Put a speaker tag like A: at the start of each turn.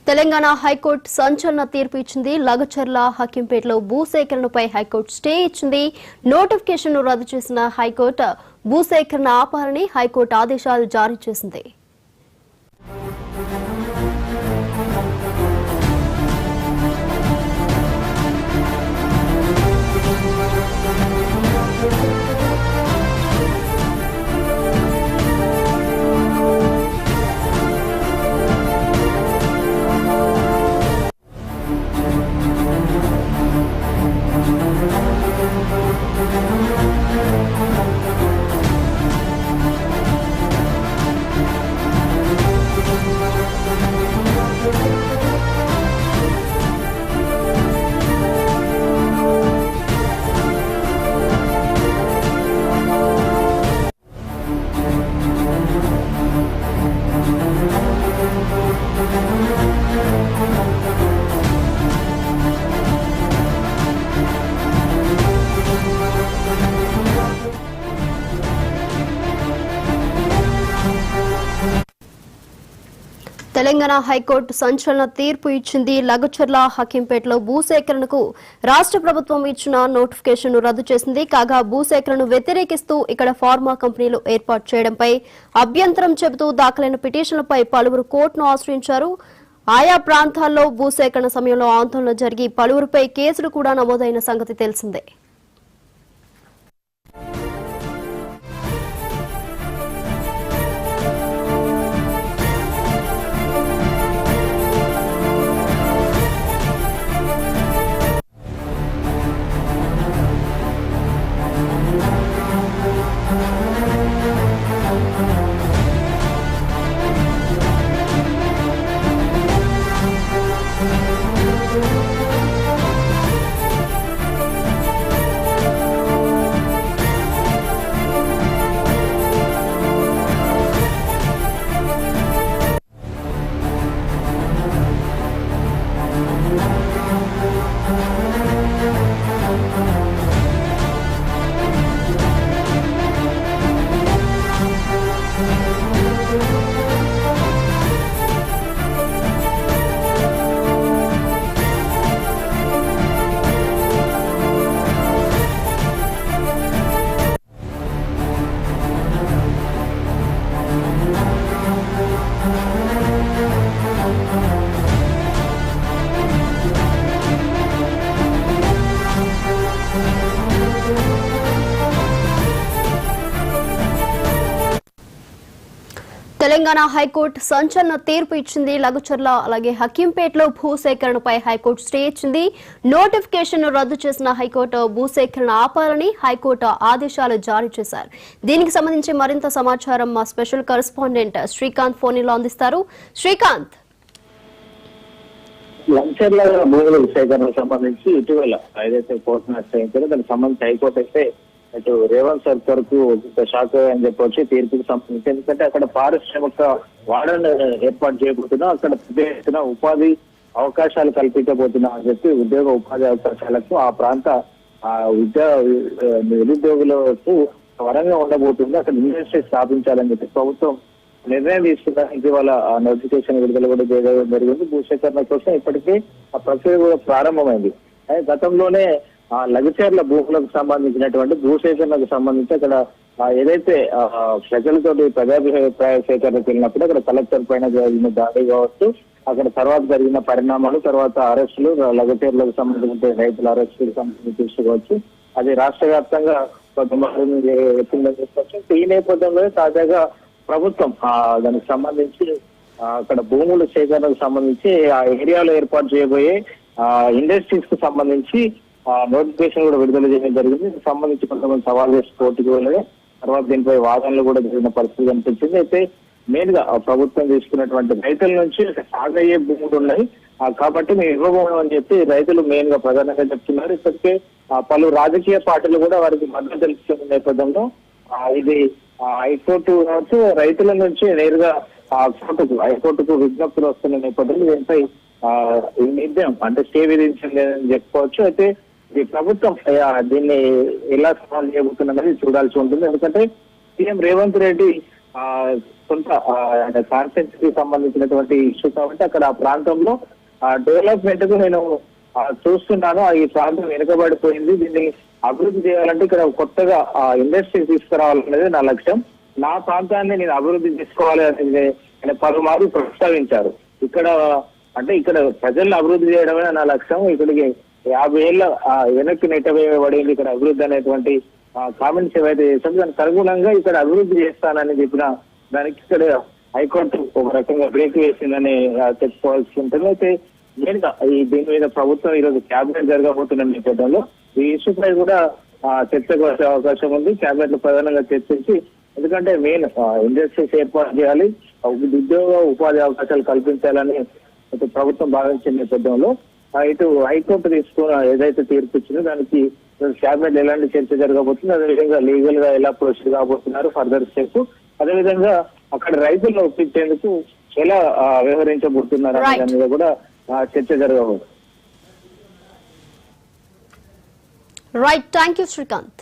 A: Telangana high court సంచలన తీర్పు ఇచ్చింది. లగచర్ల హకీంపేటలో భూసేకరణపై హైకోర్టు స్టే ఇచ్చింది. నోటిఫికేషన్ రద్దు చేసిన హైకోర్టు భూసేకరణ ఆపాలని హైకోర్టు ఆదేశాలు జారీ చేసింది. తెలంగాణ హైకోర్టు సంచలన తీర్పు ఇచ్చింది. లగచర్ల హకీంపేటలో భూసేకరణకు రాష్ట్ర ప్రభుత్వం ఇచ్చిన నోటిఫికేషన్ రద్దు చేసింది. కాగా భూసేకరణను వ్యతిరేకిస్తూ ఇక్కడ ఫార్మా కంపెనీలు ఏర్పాటు చేయడంపై అభ్యంతరం చెబుతూ దాఖలైన పిటిషన్లపై పలువురు కోర్టును ఆశ్రయించారు. ఆయా ప్రాంతాల్లో భూసేకరణ సమయంలో ఆందోళన జరిగి పలువురిపై కేసులు కూడా నమోదైన సంగతి తెలిసిందే. తెలంగాణ హైకోర్టు సంచలన తీర్పు ఇచ్చింది. లగచర్ల అలాగే హకీంపేటలో భూసేకరణపై హైకోర్టు స్టే ఇచ్చింది. నోటిఫికేషన్ రద్దు చేసిన హైకోర్టు భూసేకరణ ఆపాలని హైకోర్టు ఆదేశాలు జారీ చేశారు. దీనికి సంబంధించి మరింత సమాచారం మా స్పెషల్ కరెస్పాండెంట్ శ్రీకాంత్ ఫోన్లో అందిస్తారు. శ్రీకాంత్,
B: లగచర్ల భూముల సేకరణకు సంబంధించి ఇటీవల ఏదైతే కోర్టును ఆశ్రయించారో దానికి సంబంధించి హైకోర్టు అయితే అటు రేవంత్ సర్కార్ కు షాక్ అని చెప్పొచ్చు తీర్పుకు సంబంధించి. ఎందుకంటే అక్కడ పారిశ్రామిక వాడను ఏర్పాటు చేయబోతున్నా, అక్కడ పెద్ద ఎత్తున ఉపాధి అవకాశాలు కల్పించబోతున్నా అని చెప్పి ఉద్యోగ ఉపాధి అవకాశాలకు ఆ ప్రాంత నిరుద్యోగులకు వరంగా ఉండబోతుంది. అక్కడ ఇండస్ట్రీ స్థాపించాలని చెప్పి ప్రభుత్వం నిర్ణయం తీసుకున్న ఇటీవల నోటిఫికేషన్ విడుదల కూడా చేయడం జరిగింది. భూసేకరణ కోసం ఇప్పటికీ ఆ ప్రక్రియ కూడా ప్రారంభమైంది. గతంలోనే లగచర్ల భూములకు సంబంధించినటువంటి భూసేకరణకు సంబంధించి అక్కడ ఏదైతే ప్రజలతో ప్రజాభిప్రాయ సేకరణకు వెళ్ళినప్పుడు అక్కడ కలెక్టర్ పైన జరిగిన దాడి కావచ్చు, అక్కడ తర్వాత జరిగిన పరిణామాలు, తర్వాత అరెస్టులు, లగచర్లకు సంబంధించిన రైతుల అరెస్టులకు సంబంధించి చూసుకోవచ్చు. అది రాష్ట్ర వ్యాప్తంగా కొంతమంది ఎత్తుందని చెప్పవచ్చు. ఈ నేపథ్యంలో తాజాగా ప్రభుత్వం దానికి సంబంధించి అక్కడ భూముల సేకరణకు సంబంధించి ఆ ఏరియాలో ఏర్పాటు చేయబోయే ఇండస్ట్రీస్ కు సంబంధించి నోటిఫికేషన్ కూడా విడుదల చేయడం జరిగింది. దీనికి సంబంధించి కొంతమంది సవాల్ చేసి కోర్టుకు వెళ్ళగా తర్వాత దీనిపై వాదనలు కూడా జరిగిన పరిస్థితి కనిపించింది. అయితే మెయిన్ గా ప్రభుత్వం తీసుకున్నటువంటి రైతుల నుంచి సాగయ్యే భూములు ఉన్నాయి కాబట్టి మేము ఇవ్వబోము అని చెప్పి రైతులు మెయిన్ గా ప్రధానంగా చెప్తున్నారు. ఇప్పటికే పలు రాజకీయ పార్టీలు కూడా వారికి మద్దతు తెలుస్తున్న నేపథ్యంలో ఇది హైకోర్టు కావచ్చు రైతుల నుంచి నేరుగా హైకోర్టుకు విజ్ఞప్తులు వస్తున్న నేపథ్యంలో దీనిపై నిర్ణయం అంటే స్టే విధించింది అని చెప్పుకోవచ్చు. అయితే ఈ ప్రభుత్వం దీన్ని ఎలా సవాల్ చేయబోతున్నది చూడాల్సి ఉంటుంది. ఎందుకంటే సీఎం రేవంత్ రెడ్డి కొంత కాన్స్టిట్యూన్సీకి సంబంధించినటువంటి ఇష్యూ కాబట్టి అక్కడ ఆ ప్రాంతంలో డెవలప్మెంట్ కు నేను చూస్తున్నాను. ఈ ప్రాంతం వెనుకబడిపోయింది. దీన్ని అభివృద్ధి చేయాలంటే ఇక్కడ కొత్తగా ఇండస్ట్రీ తీసుకురావాలనేది నా లక్ష్యం. నా ప్రాంతాన్ని నేను అభివృద్ధి చేసుకోవాలి అనేది ఆయన పలుమార్లు ప్రస్తావించారు. ఇక్కడ అంటే ఇక్కడ ప్రజలను అభివృద్ధి చేయడమే నా లక్ష్యం. ఇక్కడికి 50 ఏళ్ళ వెనక్కి నెట్టవేయబడింది ఇక్కడ అభివృద్ధి అనేటువంటి కామెంట్స్ ఏవైతే చేశారో దానికి అనుగుణంగా ఇక్కడ అభివృద్ధి చేస్తానని చెప్పిన దానికి ఇక్కడ హైకోర్టు ఒక రకంగా బ్రేక్ వేసిందని చెప్పుకోవాల్సి ఉంటుంది. అయితే మెయిన్గా దీని మీద ప్రభుత్వం ఈరోజు క్యాబినెట్ జరగబోతున్న నేపథ్యంలో ఈ ఇష్యూపై కూడా చర్చకు వచ్చే అవకాశం ఉంది. క్యాబినెట్ లో ప్రధానంగా చర్చించి, ఎందుకంటే మెయిన్ ఇండస్ట్రీస్ ఏర్పాటు చేయాలి, ఉద్యోగ ఉపాధి అవకాశాలు కల్పించాలని ప్రభుత్వం భావించిన నేపథ్యంలో ఇటు హైకోర్టు తీసుకున్న ఏదైతే తీర్పు ఇచ్చిందో దానికి క్యాబినెట్ ఎలాంటి చర్చ జరగబోతుంది, అదేవిధంగా లీగల్ గా ఎలా ప్రొసీడ్ కాబోతున్నారు ఫర్దర్ స్టెప్, అదేవిధంగా అక్కడ రైతులను ఒప్పించేందుకు ఎలా వ్యవహరించబోతున్నారు అనే దాని మీద కూడా చర్చ జరగబోతుంది.
A: Right, thank you Srikanth.